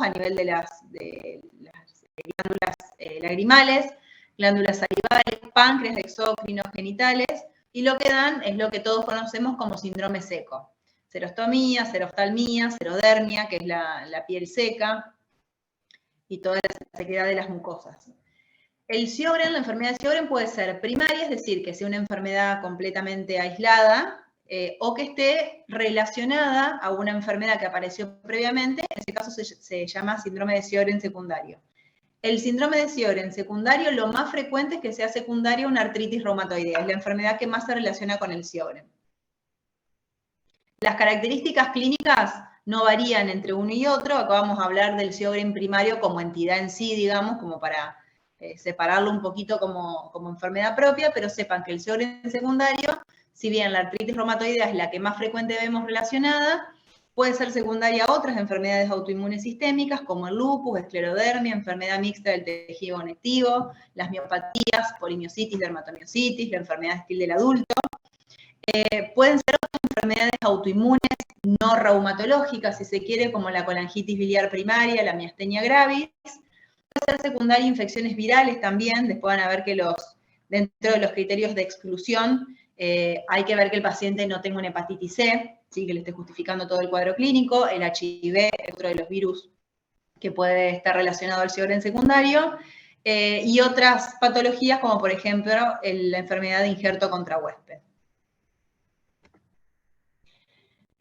a nivel de las glándulas lagrimales, glándulas salivales, páncreas, exócrinos, genitales, y lo que dan es lo que todos conocemos como síndrome seco. Serostomía, seroftalmía, serodermia, que es la piel seca, y toda la sequedad de las mucosas. El Sjögren, la enfermedad de Sjögren puede ser primaria, es decir, que sea una enfermedad completamente aislada, o que esté relacionada a una enfermedad que apareció previamente, en ese caso se llama síndrome de Sjögren secundario. El síndrome de Sjögren secundario, lo más frecuente es que sea secundario a una artritis reumatoidea, es la enfermedad que más se relaciona con el Sjögren. Las características clínicas no varían entre uno y otro, acá vamos a hablar del Sjögren primario como entidad en sí, digamos, como para separarlo un poquito como enfermedad propia, pero sepan que el Sjögren secundario, si bien la artritis reumatoidea es la que más frecuente vemos relacionada, puede ser secundaria a otras enfermedades autoinmunes sistémicas, como el lupus, esclerodermia, enfermedad mixta del tejido conectivo, las miopatías, polimiositis, dermatomiositis, la enfermedad de Still del adulto. Pueden ser otras enfermedades autoinmunes no reumatológicas, si se quiere, como la colangitis biliar primaria, la miastenia gravis. Puede ser secundaria a infecciones virales también. Después van a ver que dentro de los criterios de exclusión hay que ver que el paciente no tenga una hepatitis C, ¿sí? Que le esté justificando todo el cuadro clínico. El HIV es otro de los virus que puede estar relacionado al Sjögren secundario. Y otras patologías como, por ejemplo, la enfermedad de injerto contrahuésped.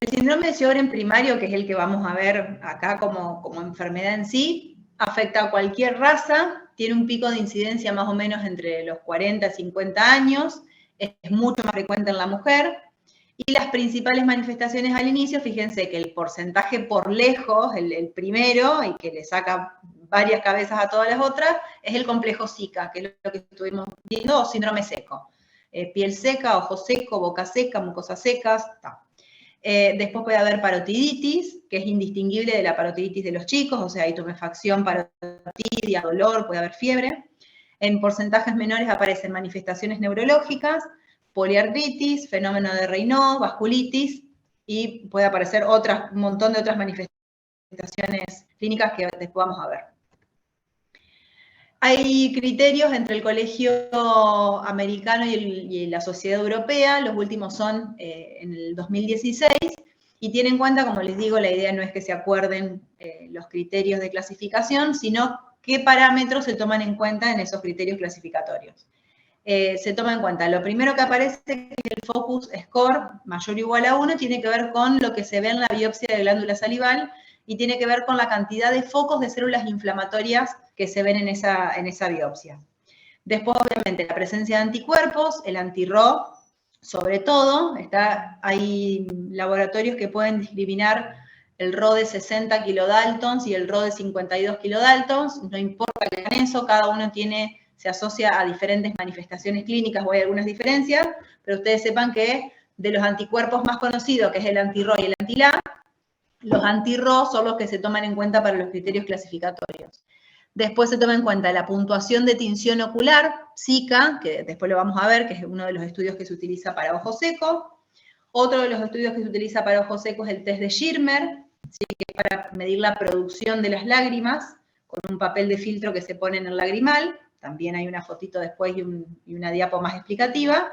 El síndrome de Sjögren primario, que es el que vamos a ver acá como enfermedad en sí, afecta a cualquier raza, tiene un pico de incidencia más o menos entre los 40 y 50 años, es mucho más frecuente en la mujer, y las principales manifestaciones al inicio, fíjense que el porcentaje por lejos, el primero, y que le saca varias cabezas a todas las otras, es el complejo Zika, que es lo que estuvimos viendo, o síndrome seco. Piel seca, ojo seco, boca seca, mucosas secas, ta. Después puede haber parotiditis, que es indistinguible de la parotiditis de los chicos, o sea, hay tumefacción, parotidia, dolor, puede haber fiebre. En porcentajes menores aparecen manifestaciones neurológicas, poliartritis, fenómeno de Raynaud, vasculitis, y puede aparecer un montón de otras manifestaciones clínicas que después vamos a ver. Hay criterios entre el Colegio Americano y la Sociedad Europea, los últimos son en el 2016, y tienen en cuenta, como les digo, la idea no es que se acuerden los criterios de clasificación, sino qué parámetros se toman en cuenta en esos criterios clasificatorios. Se toma en cuenta, lo primero que aparece, que es el focus score mayor o igual a 1, tiene que ver con lo que se ve en la biopsia de glándula salival, y tiene que ver con la cantidad de focos de células inflamatorias que se ven en esa biopsia. Después, obviamente, la presencia de anticuerpos, el anti-Ro, sobre todo, hay laboratorios que pueden discriminar el Ro de 60 kilodaltons y el Ro de 52 kilodaltons, no importa que hagan eso, cada uno se asocia a diferentes manifestaciones clínicas o hay algunas diferencias, pero ustedes sepan que de los anticuerpos más conocidos, que es el anti-Ro y el anti-LA, los anti-Ro son los que se toman en cuenta para los criterios clasificatorios. Después se toma en cuenta la puntuación de tinción ocular, SICA, que después lo vamos a ver, que es uno de los estudios que se utiliza para ojo seco. Otro de los estudios que se utiliza para ojo seco es el test de Schirmer, ¿sí? Que es para medir la producción de las lágrimas, con un papel de filtro que se pone en el lagrimal. También hay una fotito después y una diapo más explicativa.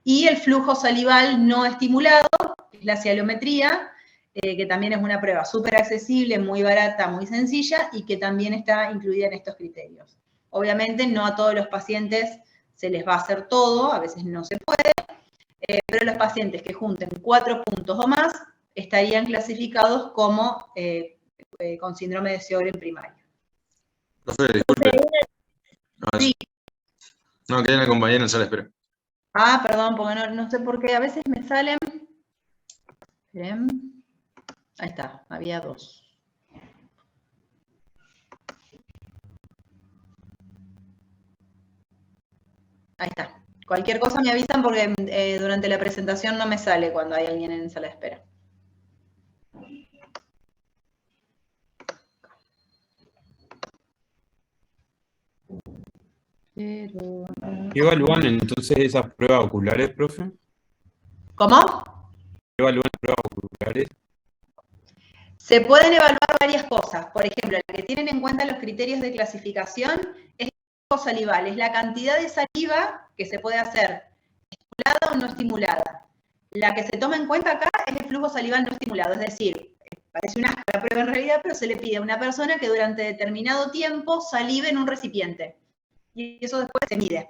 Y el flujo salival no estimulado, que es la cialometría, que también es una prueba súper accesible, muy barata, muy sencilla, y que también está incluida en estos criterios. Obviamente no a todos los pacientes se les va a hacer todo, a veces no se puede, pero los pacientes que junten 4 puntos o más estarían clasificados como con síndrome de Sjögren primario. Profe, disculpe. Sí. No, que hay una compañera en sala de espera. Ah, perdón, porque no sé por qué, a veces me salen... Ahí está, había 2. Ahí está. Cualquier cosa me avisan porque durante la presentación no me sale cuando hay alguien en sala de espera. ¿Qué evalúan entonces esas pruebas oculares, profe? ¿Cómo? ¿Qué evalúan las pruebas oculares? Se pueden evaluar varias cosas. Por ejemplo, la que tienen en cuenta los criterios de clasificación es el flujo salival, es la cantidad de saliva que se puede hacer estimulada o no estimulada. La que se toma en cuenta acá es el flujo salival no estimulado, es decir, parece una prueba en realidad, pero se le pide a una persona que durante determinado tiempo salive en un recipiente. Y eso después se mide.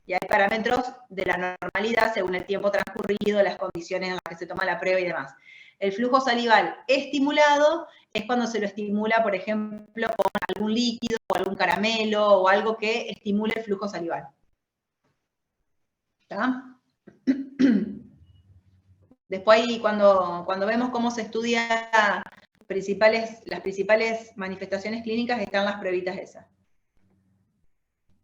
Y hay parámetros de la normalidad según el tiempo transcurrido, las condiciones en las que se toma la prueba y demás. El flujo salival estimulado es cuando se lo estimula, por ejemplo, con algún líquido o algún caramelo o algo que estimule el flujo salival. ¿Está? Después, cuando vemos cómo se estudia las principales manifestaciones clínicas, están las pruebitas esas.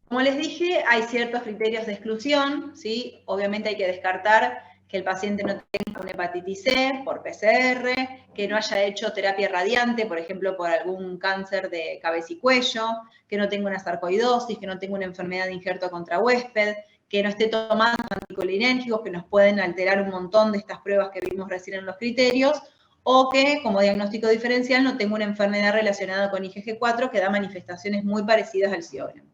Como les dije, hay ciertos criterios de exclusión, ¿sí? Obviamente hay que descartar que el paciente no tenga una hepatitis C por PCR, que no haya hecho terapia radiante, por ejemplo, por algún cáncer de cabeza y cuello, que no tenga una sarcoidosis, que no tenga una enfermedad de injerto contra huésped, que no esté tomando anticolinérgicos que nos pueden alterar un montón de estas pruebas que vimos recién en los criterios, o que como diagnóstico diferencial no tenga una enfermedad relacionada con IgG4 que da manifestaciones muy parecidas al Sjögren.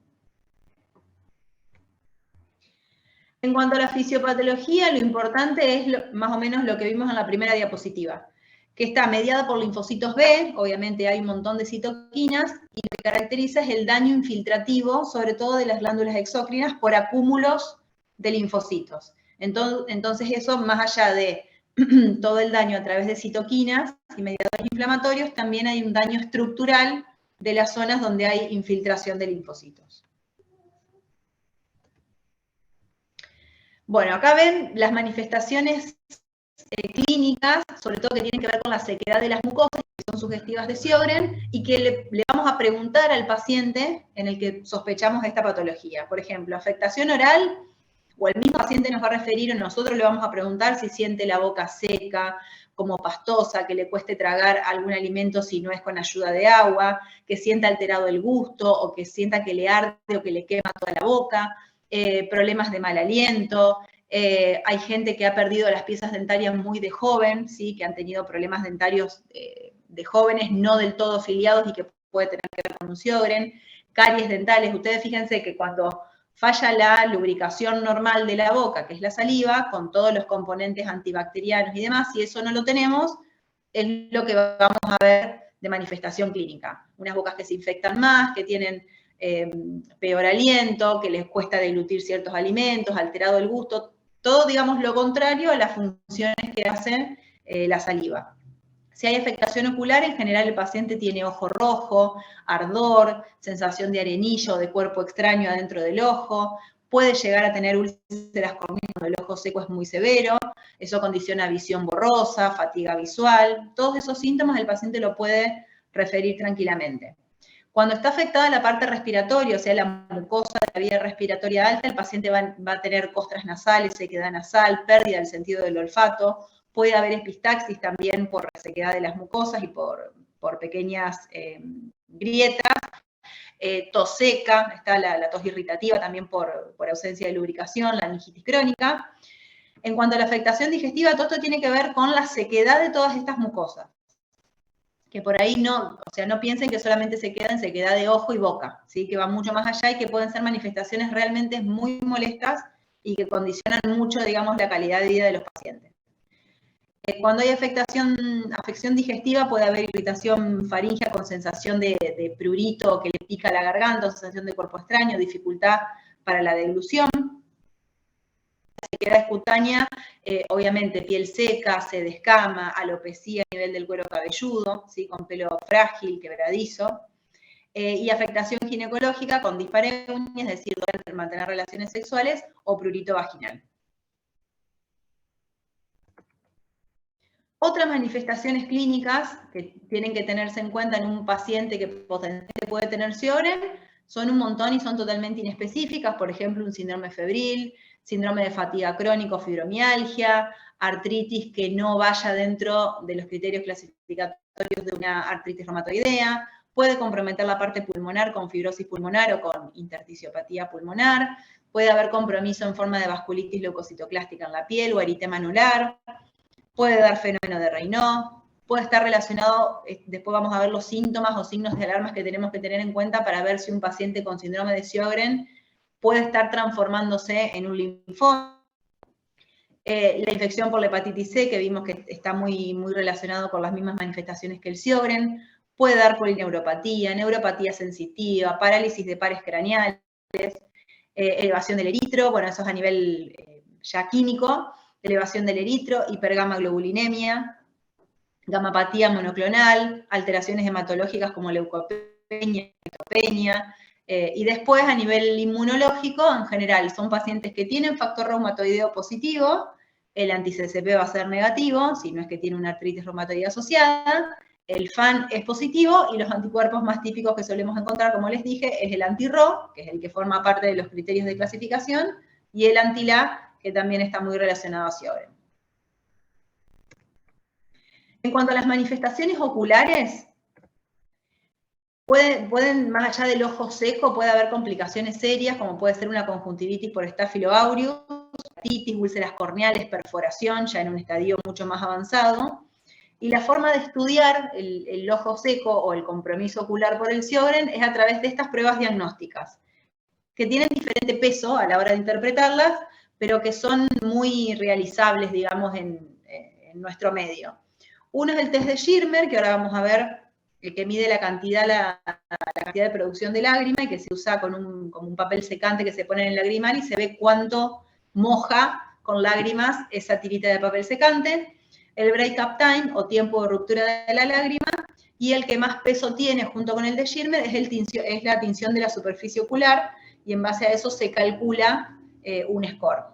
En cuanto a la fisiopatología, lo importante es más o menos lo que vimos en la primera diapositiva, que está mediada por linfocitos B, obviamente hay un montón de citoquinas, y lo que caracteriza es el daño infiltrativo, sobre todo de las glándulas exócrinas, por acúmulos de linfocitos. Entonces eso, más allá de todo el daño a través de citoquinas y mediadores inflamatorios, también hay un daño estructural de las zonas donde hay infiltración de linfocitos. Bueno, acá ven las manifestaciones clínicas, sobre todo que tienen que ver con la sequedad de las mucosas, que son sugestivas de Sjögren, y que le vamos a preguntar al paciente en el que sospechamos esta patología. Por ejemplo, afectación oral, o el mismo paciente nos va a referir, o nosotros le vamos a preguntar si siente la boca seca, como pastosa, que le cueste tragar algún alimento si no es con ayuda de agua, que sienta alterado el gusto, o que sienta que le arde o que le quema toda la boca, problemas de mal aliento. Hay gente que ha perdido las piezas dentarias muy de joven, ¿sí? Que han tenido problemas dentarios de jóvenes, no del todo filiados y que puede tener que ver con un Sjögren. Caries dentales, ustedes fíjense que cuando falla la lubricación normal de la boca, que es la saliva, con todos los componentes antibacterianos y demás, si eso no lo tenemos, es lo que vamos a ver de manifestación clínica. Unas bocas que se infectan más, que tienen peor aliento, que les cuesta deglutir ciertos alimentos, alterado el gusto, todo, digamos, lo contrario a las funciones que hace la saliva. Si hay afectación ocular, en general el paciente tiene ojo rojo, ardor, sensación de arenillo o de cuerpo extraño adentro del ojo, puede llegar a tener úlceras corneas cuando el ojo seco es muy severo, eso condiciona visión borrosa, fatiga visual, todos esos síntomas el paciente lo puede referir tranquilamente. Cuando está afectada la parte respiratoria, o sea, la mucosa de la vía respiratoria alta, el paciente va a tener costras nasales, sequedad nasal, pérdida del sentido del olfato, puede haber epistaxis también por sequedad de las mucosas y por pequeñas grietas, tos seca, está la tos irritativa también por ausencia de lubricación, la meningitis crónica. En cuanto a la afectación digestiva, todo esto tiene que ver con la sequedad de todas estas mucosas, que por ahí no piensen que solamente se queda en sequedad de ojo y boca, ¿sí? Que va mucho más allá y que pueden ser manifestaciones realmente muy molestas y que condicionan mucho, digamos, la calidad de vida de los pacientes. Cuando hay afección digestiva puede haber irritación faríngea con sensación de prurito que le pica la garganta, sensación de cuerpo extraño, dificultad para la deglución. Sequedad cutánea, obviamente piel seca, se descama, alopecia a nivel del cuero cabelludo, ¿sí? Con pelo frágil, quebradizo. Y afectación ginecológica con dispareunia, es decir, dolor al mantener relaciones sexuales, o prurito vaginal. Otras manifestaciones clínicas que tienen que tenerse en cuenta en un paciente que potencialmente puede tener Sjögren son un montón y son totalmente inespecíficas, por ejemplo, un síndrome febril, síndrome de fatiga crónico, fibromialgia, artritis que no vaya dentro de los criterios clasificatorios de una artritis reumatoidea, puede comprometer la parte pulmonar con fibrosis pulmonar o con intersticiopatía pulmonar, puede haber compromiso en forma de vasculitis leucocitoclástica en la piel o eritema anular, puede dar fenómeno de Raynaud, puede estar relacionado, después vamos a ver los síntomas o signos de alarmas que tenemos que tener en cuenta para ver si un paciente con síndrome de Sjögren puede estar transformándose en un linfoma. La infección por la hepatitis C, que vimos que está muy, muy relacionado con las mismas manifestaciones que el Sjögren, puede dar polineuropatía, neuropatía sensitiva, parálisis de pares craneales, elevación del eritro, bueno, eso es a nivel ya químico, elevación del eritro, hipergamaglobulinemia, gamapatía monoclonal, alteraciones hematológicas como leucopenia, neutropenia, y después a nivel inmunológico, en general, son pacientes que tienen factor reumatoideo positivo, el anti-CCP va a ser negativo, si no es que tiene una artritis reumatoide asociada, el FAN es positivo, y los anticuerpos más típicos que solemos encontrar, como les dije, es el anti-RO, que es el que forma parte de los criterios de clasificación, y el anti-LA, que también está muy relacionado a Sjögren. En cuanto a las manifestaciones oculares, pueden, más allá del ojo seco, puede haber complicaciones serias, como puede ser una conjuntivitis por Staphylo aureus, otitis, úlceras corneales, perforación, ya en un estadio mucho más avanzado. Y la forma de estudiar el ojo seco o el compromiso ocular por el Sjögren es a través de estas pruebas diagnósticas, que tienen diferente peso a la hora de interpretarlas, pero que son muy realizables, digamos, en nuestro medio. Uno es el test de Schirmer, que ahora vamos a ver, que mide la cantidad de producción de lágrima y que se usa como un papel secante que se pone en el lagrimal y se ve cuánto moja con lágrimas esa tirita de papel secante. El break-up time, o tiempo de ruptura de la lágrima, y el que más peso tiene junto con el de Schirmer es la tinción de la superficie ocular, y en base a eso se calcula un score.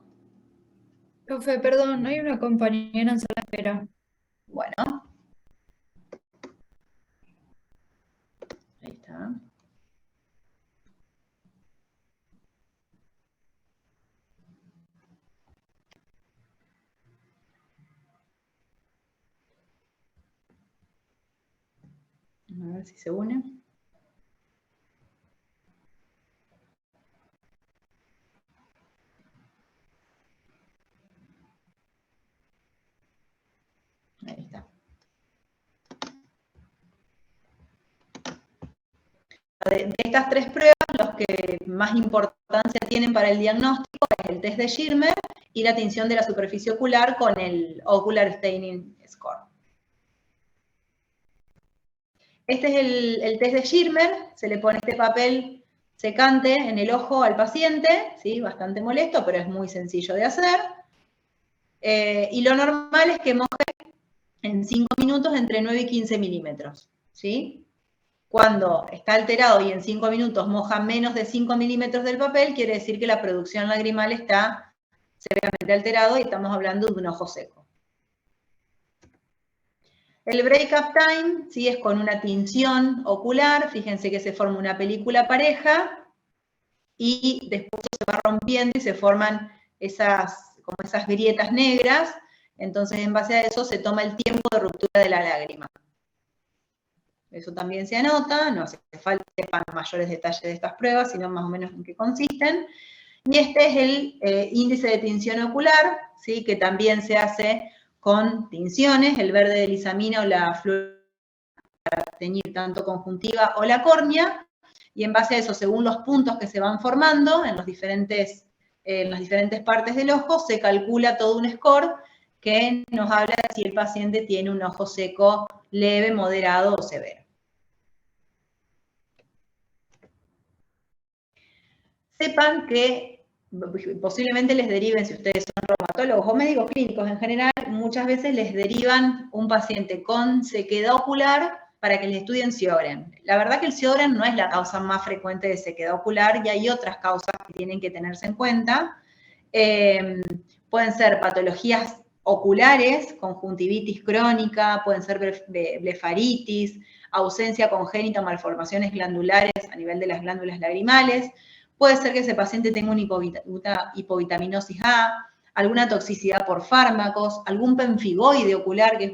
Profe, perdón, hay una compañera en sala de espera. Bueno. Ahí está. A ver si se une. Ahí está. De estas tres pruebas, los que más importancia tienen para el diagnóstico es el test de Schirmer y la tinción de la superficie ocular con el Ocular Staining Score. Este es el test de Schirmer, se le pone este papel secante en el ojo al paciente, ¿sí? Bastante molesto, pero es muy sencillo de hacer. Y lo normal es que moje en 5 minutos entre 9 y 15 milímetros, ¿sí? Cuando está alterado y en 5 minutos moja menos de 5 milímetros del papel, quiere decir que la producción lagrimal está severamente alterado y estamos hablando de un ojo seco. El break-up time, ¿sí? Es con una tinción ocular, fíjense que se forma una película pareja y después se va rompiendo y se forman como esas grietas negras, entonces en base a eso se toma el tiempo de ruptura de la lágrima. Eso también se anota, no hace falta que sepan mayores detalles de estas pruebas, sino más o menos en qué consisten. Y este es el índice de tinción ocular, ¿sí? Que también se hace con tinciones, el verde de lisamina o la fluorina para teñir tanto conjuntiva o la córnea, y en base a eso, según los puntos que se van formando en las diferentes partes del ojo, se calcula todo un score que nos habla de si el paciente tiene un ojo seco leve, moderado o severo. Sepan que posiblemente les deriven, si ustedes son reumatólogos o médicos clínicos en general, muchas veces les derivan un paciente con sequedad ocular para que les estudien Sjögren. La verdad que el Sjögren no es la causa más frecuente de sequedad ocular y hay otras causas que tienen que tenerse en cuenta. Pueden ser patologías oculares, conjuntivitis crónica, pueden ser blefaritis, ausencia congénita o malformaciones glandulares a nivel de las glándulas lagrimales. Puede ser que ese paciente tenga una hipovitaminosis A, alguna toxicidad por fármacos, algún pemfigoide ocular, que es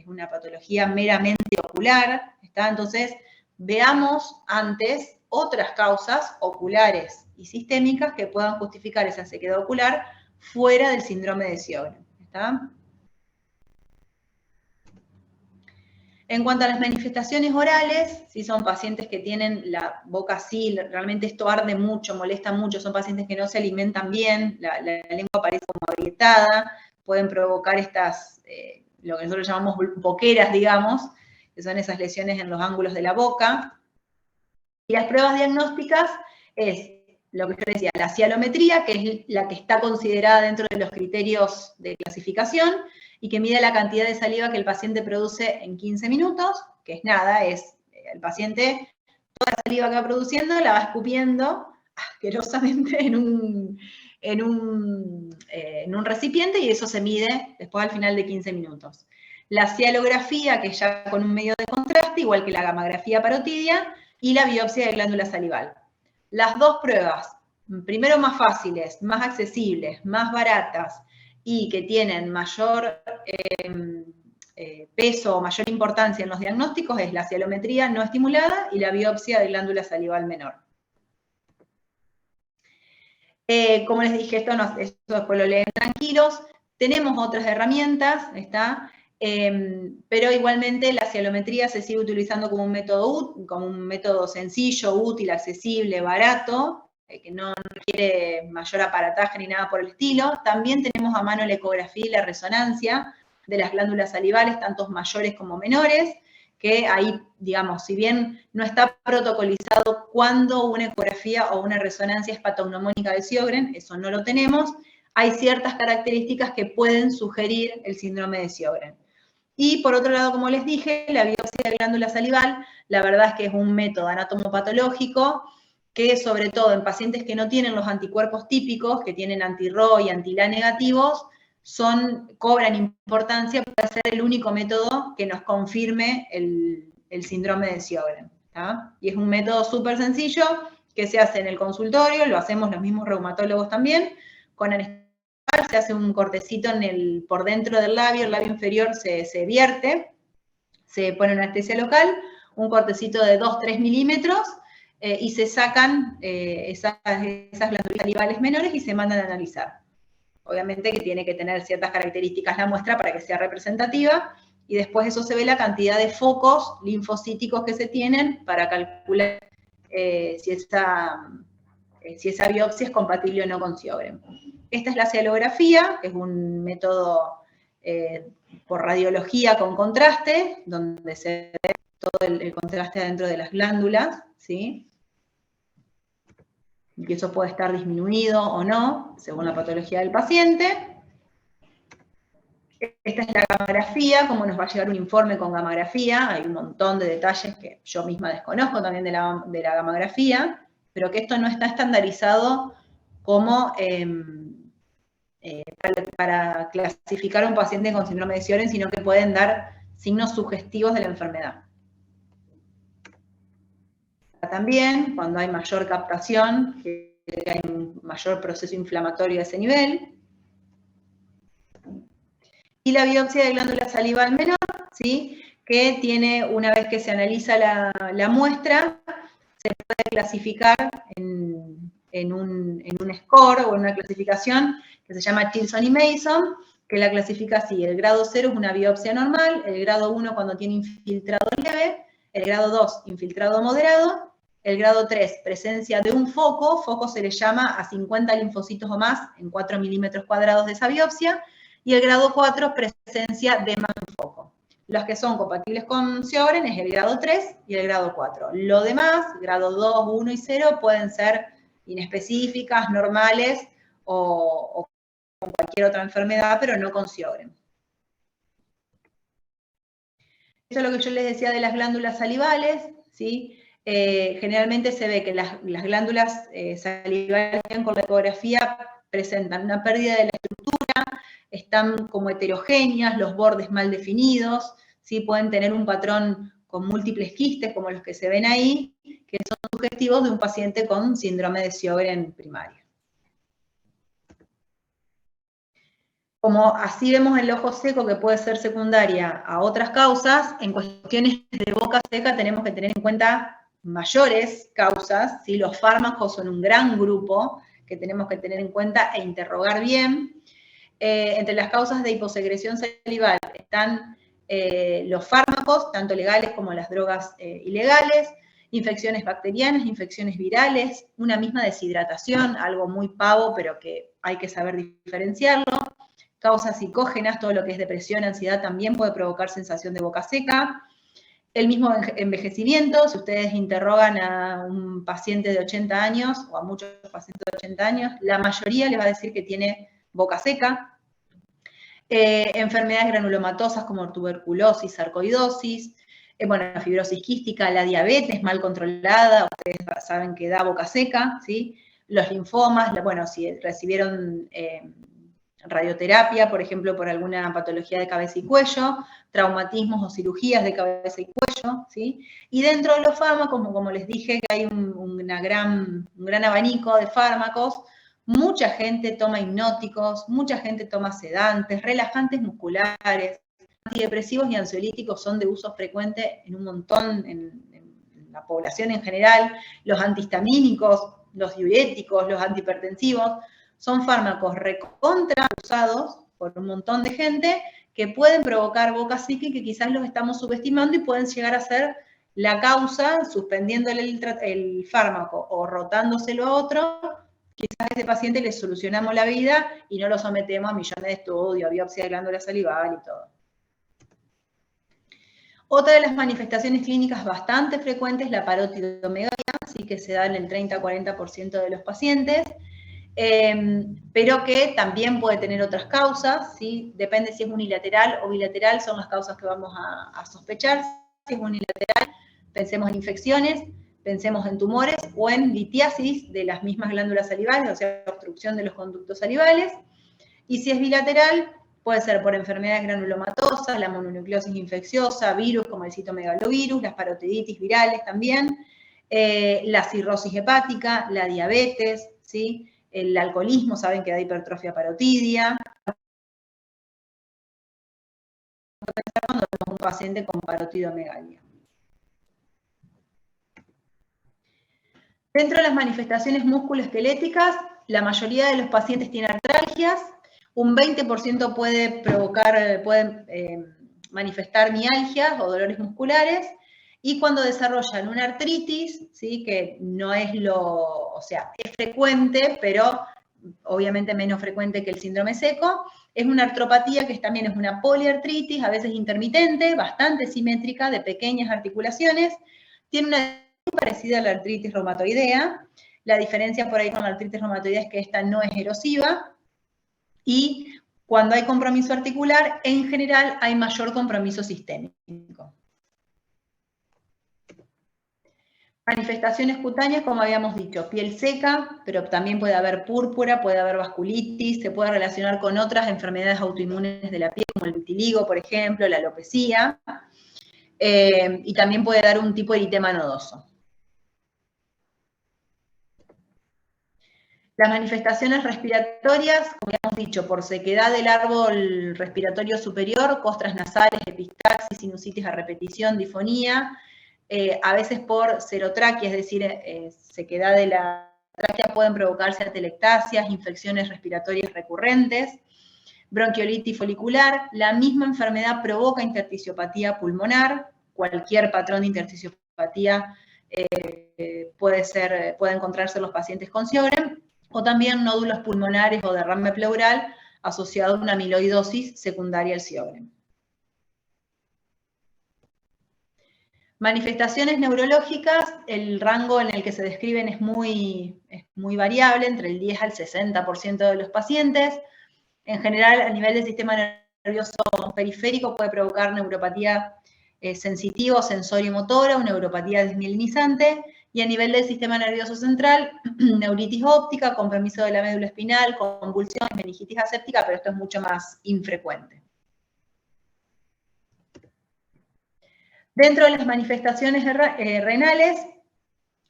una patología meramente ocular, ¿está? Entonces, veamos antes otras causas oculares y sistémicas que puedan justificar esa sequedad ocular fuera del síndrome de Sjögren, ¿está? En cuanto a las manifestaciones orales, si son pacientes que tienen la boca así, realmente esto arde mucho, molesta mucho, son pacientes que no se alimentan bien, la lengua parece como agrietada, pueden provocar estas, lo que nosotros llamamos boqueras, digamos, que son esas lesiones en los ángulos de la boca. Y las pruebas diagnósticas es lo que yo decía, la cialometría, que es la que está considerada dentro de los criterios de clasificación, y que mide la cantidad de saliva que el paciente produce en 15 minutos, que es nada, es el paciente, toda la saliva que va produciendo la va escupiendo asquerosamente en un recipiente, y eso se mide después al final de 15 minutos. La cialografía, que es ya con un medio de contraste, igual que la gamografía parotidia, y la biopsia de glándula salival. Las dos pruebas, primero más fáciles, más accesibles, más baratas, y que tienen mayor peso o mayor importancia en los diagnósticos, es la cialometría no estimulada y la biopsia de glándula salival menor. Como les dije, esto después lo leen tranquilos. Tenemos otras herramientas, pero igualmente la cialometría se sigue utilizando como un método sencillo, útil, accesible, barato, que no requiere mayor aparataje ni nada por el estilo. También tenemos a mano la ecografía y la resonancia de las glándulas salivales, tanto mayores como menores, que ahí, digamos, si bien no está protocolizado cuándo una ecografía o una resonancia es patognomónica de Sjögren, eso no lo tenemos, hay ciertas características que pueden sugerir el síndrome de Sjögren. Y por otro lado, como les dije, la biopsia de glándula salival, la verdad es que es un método anatomopatológico que, sobre todo en pacientes que no tienen los anticuerpos típicos, que tienen anti-Ro y anti-La negativos, cobran importancia, puede ser el único método que nos confirme el síndrome de Sjögren. Y es un método súper sencillo que se hace en el consultorio, lo hacemos los mismos reumatólogos también, con anestesia. Se hace un cortecito por dentro del labio, el labio inferior se vierte, se pone una anestesia local, un cortecito de 2-3 milímetros, y se sacan esas glándulas salivales menores y se mandan a analizar. Obviamente que tiene que tener ciertas características la muestra para que sea representativa, y después eso se ve la cantidad de focos linfocíticos que se tienen para calcular si esa biopsia es compatible o no con Sjögren. Esta es la cialografía, que es un método por radiología con contraste, donde se ve todo el contraste adentro de las glándulas, ¿sí? Y que eso puede estar disminuido o no, según la patología del paciente. Esta es la gamografía, cómo nos va a llegar un informe con gamografía. Hay un montón de detalles que yo misma desconozco también de la gamografía, pero que esto no está estandarizado como para clasificar a un paciente con síndrome de Sjögren, sino que pueden dar signos sugestivos de la enfermedad. También, cuando hay mayor captación, que hay un mayor proceso inflamatorio a ese nivel. Y la biopsia de glándula salival menor, ¿sí? Que tiene, una vez que se analiza la muestra, se puede clasificar en un score o en una clasificación que se llama Tilson y Mason, que la clasifica así: el grado 0 es una biopsia normal, el grado 1 cuando tiene infiltrado leve, el grado 2 infiltrado moderado, el grado 3 presencia de un foco se le llama a 50 linfocitos o más en 4 milímetros cuadrados de esa biopsia, y el grado 4 presencia de más de un foco. Los que son compatibles con Sjögren es el grado 3 y el grado 4. Lo demás, grado 2, 1 y 0, pueden ser inespecíficas, normales o con cualquier otra enfermedad, pero no con Sjögren. Esto es lo que yo les decía de las glándulas salivales, ¿sí? Generalmente se ve que las glándulas salivales con la ecografía presentan una pérdida de la estructura, están como heterogéneas, los bordes mal definidos, ¿sí? Pueden tener un patrón con múltiples quistes, como los que se ven ahí, que son sugestivos de un paciente con síndrome de Sjögren primario. Como así vemos el ojo seco, que puede ser secundaria a otras causas, en cuestiones de boca seca tenemos que tener en cuenta mayores causas, ¿sí? Los fármacos son un gran grupo que tenemos que tener en cuenta e interrogar bien. Entre las causas de hiposecreción salival están los fármacos, tanto legales como las drogas ilegales, infecciones bacterianas, infecciones virales, una misma deshidratación, algo muy pavo, pero que hay que saber diferenciarlo. Causas psicógenas, todo lo que es depresión, ansiedad, también puede provocar sensación de boca seca. El mismo envejecimiento, si ustedes interrogan a un paciente de 80 años, o a muchos pacientes de 80 años, la mayoría les va a decir que tiene boca seca. Enfermedades granulomatosas como tuberculosis, sarcoidosis, bueno, la fibrosis quística, la diabetes mal controlada, ustedes saben que da boca seca, ¿sí? Los linfomas, bueno, si recibieron radioterapia, por ejemplo, por alguna patología de cabeza y cuello, traumatismos o cirugías de cabeza y cuello, ¿sí? Y dentro de los fármacos, como les dije, hay un gran abanico de fármacos. Mucha gente toma hipnóticos, mucha gente toma sedantes, relajantes musculares, antidepresivos y ansiolíticos son de uso frecuente en un montón, en la población en general. Los antihistamínicos, los diuréticos, los antihipertensivos, son fármacos recontra usados por un montón de gente que pueden provocar boca seca y que quizás los estamos subestimando y pueden llegar a ser la causa, suspendiéndole el fármaco o rotándoselo a otro. Quizás a ese paciente le solucionamos la vida y no lo sometemos a millones de estudios, a biopsia de glándula salival y todo. Otra de las manifestaciones clínicas bastante frecuentes es la parotidomegalia, así que se da en el 30-40% de los pacientes, pero que también puede tener otras causas, ¿sí? Depende si es unilateral o bilateral, son las causas que vamos a sospechar. Si es unilateral, pensemos en infecciones, pensemos en tumores o en litiasis de las mismas glándulas salivales, o sea, obstrucción de los conductos salivales. Y si es bilateral, puede ser por enfermedades granulomatosas, la mononucleosis infecciosa, virus como el citomegalovirus, las parotiditis virales también, la cirrosis hepática, la diabetes, ¿sí? El alcoholismo, saben que da hipertrofia parotidia. Cuando tenemos un paciente con parotidomegalia. Dentro de las manifestaciones musculoesqueléticas, la mayoría de los pacientes tienen artralgias, un 20% puede manifestar mialgias o dolores musculares, y cuando desarrollan una artritis, ¿sí? Que no es es frecuente, pero obviamente menos frecuente que el síndrome seco, es una artropatía que también es una poliartritis, a veces intermitente, bastante simétrica, de pequeñas articulaciones, tiene una muy parecida a la artritis reumatoidea. La diferencia por ahí con la artritis reumatoidea es que esta no es erosiva, y cuando hay compromiso articular, en general hay mayor compromiso sistémico. Manifestaciones cutáneas, como habíamos dicho, piel seca, pero también puede haber púrpura, puede haber vasculitis, se puede relacionar con otras enfermedades autoinmunes de la piel, como el vitiligo, por ejemplo, la alopecia, y también puede dar un tipo de eritema nodoso. Las manifestaciones respiratorias, como hemos dicho, por sequedad del árbol respiratorio superior, costras nasales, epistaxis, sinusitis a repetición, difonía, a veces por serotraquia, es decir, sequedad de la tráquea, pueden provocarse atelectasias, infecciones respiratorias recurrentes, bronquiolitis folicular. La misma enfermedad provoca intersticiopatía pulmonar, cualquier patrón de intersticiopatía puede encontrarse en los pacientes con Sjögren, o también nódulos pulmonares o derrame pleural asociado a una amiloidosis secundaria al Sjögren. Manifestaciones neurológicas, el rango en el que se describen es muy variable, entre el 10 al 60% de los pacientes. En general, a nivel del sistema nervioso periférico puede provocar neuropatía sensitiva o sensorio-motora, una neuropatía desmielinizante, y a nivel del sistema nervioso central, neuritis óptica, compromiso de la médula espinal, convulsiones, meningitis aséptica, pero esto es mucho más infrecuente. Dentro de las manifestaciones renales,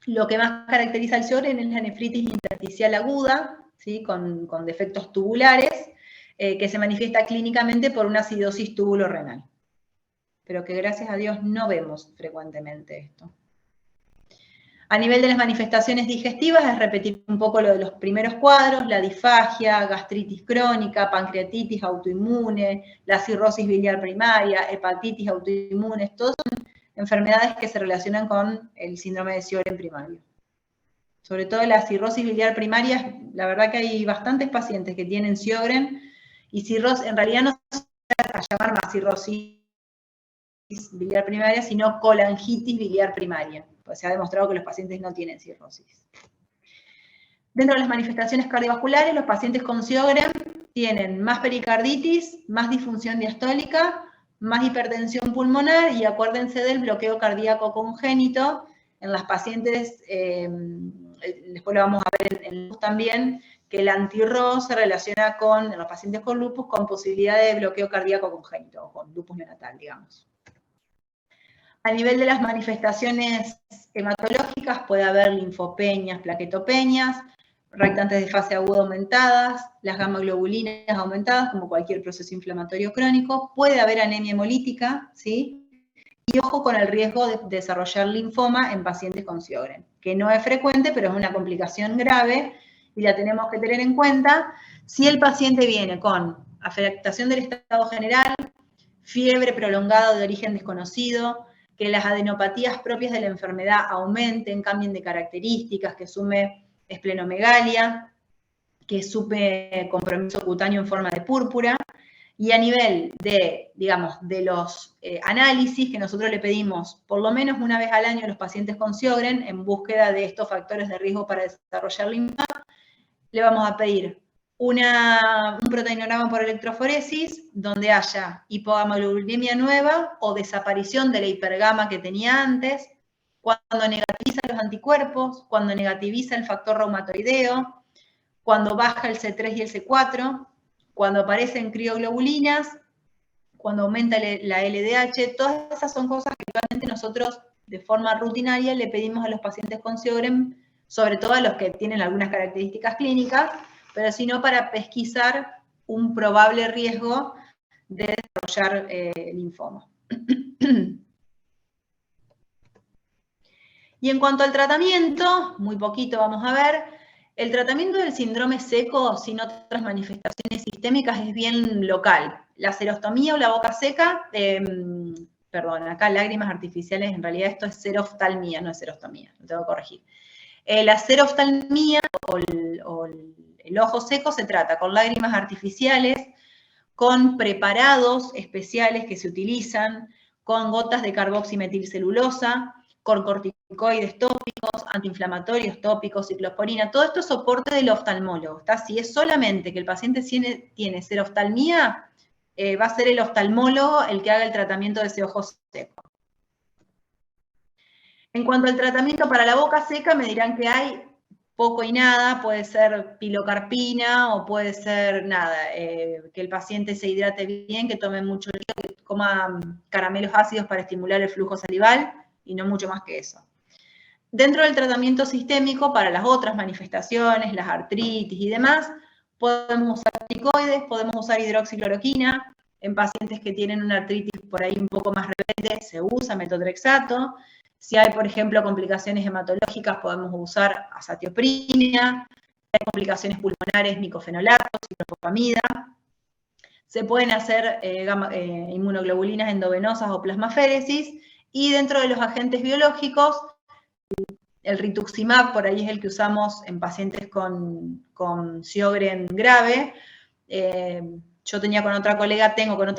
lo que más caracteriza al Sjögren es la nefritis intersticial aguda, ¿sí? con defectos tubulares, que se manifiesta clínicamente por una acidosis tubulo-renal. Pero que gracias a Dios no vemos frecuentemente esto. A nivel de las manifestaciones digestivas, es repetir un poco lo de los primeros cuadros, la disfagia, gastritis crónica, pancreatitis autoinmune, la cirrosis biliar primaria, hepatitis autoinmune, todas son enfermedades que se relacionan con el síndrome de Sjögren primario. Sobre todo la cirrosis biliar primaria, la verdad que hay bastantes pacientes que tienen Sjögren, y cirrosis, en realidad no se va a llamar más cirrosis biliar primaria, sino colangitis biliar primaria. Pues se ha demostrado que los pacientes no tienen cirrosis. Dentro de las manifestaciones cardiovasculares, los pacientes con Sjögren tienen más pericarditis, más disfunción diastólica, más hipertensión pulmonar, y acuérdense del bloqueo cardíaco congénito en las pacientes, después lo vamos a ver en lupus también, que el anti-RO se relaciona con, en los pacientes con lupus, con posibilidad de bloqueo cardíaco congénito, o con lupus neonatal, digamos. A nivel de las manifestaciones hematológicas puede haber linfopenias, plaquetopenias, reactantes de fase aguda aumentadas, las gamma-globulinas aumentadas, como cualquier proceso inflamatorio crónico, puede haber anemia hemolítica, ¿sí? Y ojo con el riesgo de desarrollar linfoma en pacientes con Sjögren, que no es frecuente, pero es una complicación grave y la tenemos que tener en cuenta si el paciente viene con afectación del estado general, fiebre prolongada de origen desconocido, que las adenopatías propias de la enfermedad aumenten, cambien de características, que sume esplenomegalia, que sume compromiso cutáneo en forma de púrpura, y a nivel de, digamos, de los análisis que nosotros le pedimos por lo menos una vez al año a los pacientes con Sjögren en búsqueda de estos factores de riesgo para desarrollar linfoma, le vamos a pedir un proteinograma por electroforesis donde haya hipogamaglobulinemia nueva o desaparición de la hipergama que tenía antes, cuando negativiza los anticuerpos, cuando negativiza el factor reumatoideo, cuando baja el C3 y el C4, cuando aparecen crioglobulinas, cuando aumenta la LDH, todas esas son cosas que realmente nosotros de forma rutinaria le pedimos a los pacientes con Sjögren, sobre todo a los que tienen algunas características clínicas, pero sino para pesquisar un probable riesgo de desarrollar linfoma. Y en cuanto al tratamiento, muy poquito vamos a ver, el tratamiento del síndrome seco sin otras manifestaciones sistémicas es bien local. La serostomía o la boca seca, perdón, acá lágrimas artificiales, en realidad esto es seroftalmía, no es serostomía, lo tengo que corregir. La seroftalmía o el ojo seco se trata con lágrimas artificiales, con preparados especiales que se utilizan, con gotas de carboximetilcelulosa, con corticoides tópicos, antiinflamatorios tópicos, ciclosporina, todo esto es soporte del oftalmólogo, ¿está? Si es solamente que el paciente tiene seroftalmía, va a ser el oftalmólogo el que haga el tratamiento de ese ojo seco. En cuanto al tratamiento para la boca seca, me dirán que hay poco y nada, puede ser pilocarpina o puede ser nada, que el paciente se hidrate bien, que tome mucho líquido, que coma caramelos ácidos para estimular el flujo salival y no mucho más que eso. Dentro del tratamiento sistémico, para las otras manifestaciones, las artritis y demás, podemos usar corticoides, podemos usar hidroxicloroquina. En pacientes que tienen una artritis por ahí un poco más rebelde, se usa metotrexato. Si hay, por ejemplo, complicaciones hematológicas, podemos usar azatioprina. Si hay complicaciones pulmonares, micofenolato, ciclopamida. Se pueden hacer inmunoglobulinas endovenosas o plasmaféresis. Y dentro de los agentes biológicos, el rituximab, por ahí es el que usamos en pacientes con Sjögren grave. Yo tengo con otra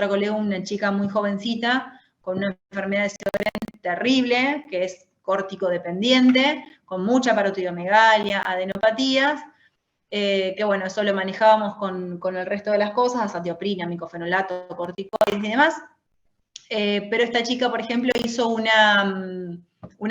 colega una chica muy jovencita con una enfermedad de Sjögren terrible, que es córtico-dependiente, con mucha parotidomegalia, adenopatías, que bueno, eso lo manejábamos con el resto de las cosas, azatioprina, micofenolato, corticoides y demás. Pero esta chica, por ejemplo, hizo una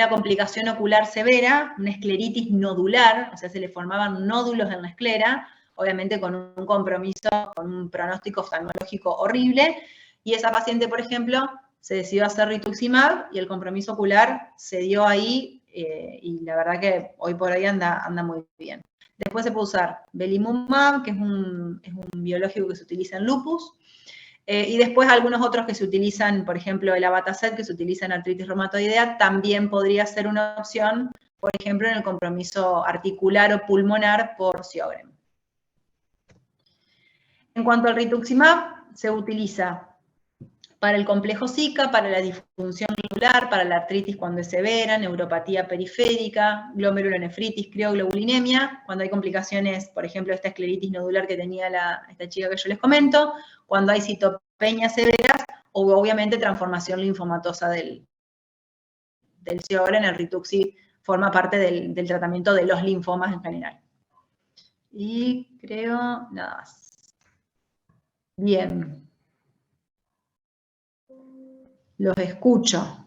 complicación ocular severa, una escleritis nodular, o sea, se le formaban nódulos en la esclera, obviamente con un compromiso, con un pronóstico oftalmológico horrible, y esa paciente, por ejemplo, se decidió hacer rituximab y el compromiso ocular se dio ahí, y la verdad que hoy por hoy anda muy bien. Después se puede usar belimumab, que es un biológico que se utiliza en lupus, y después algunos otros que se utilizan, por ejemplo, el abatacept, que se utiliza en artritis reumatoidea, también podría ser una opción por ejemplo, en el compromiso articular o pulmonar por Sjögren. En cuanto al rituximab, se utiliza para el complejo Zika, para la disfunción glandular, para la artritis cuando es severa, neuropatía periférica, glomerulonefritis, crioglobulinemia, cuando hay complicaciones, por ejemplo, esta escleritis nodular que tenía esta chica que yo les comento, cuando hay citopenias severas, o obviamente transformación linfomatosa del Sjögren. El Rituxi forma parte del tratamiento de los linfomas en general. Y creo nada más. Bien. Los escucho.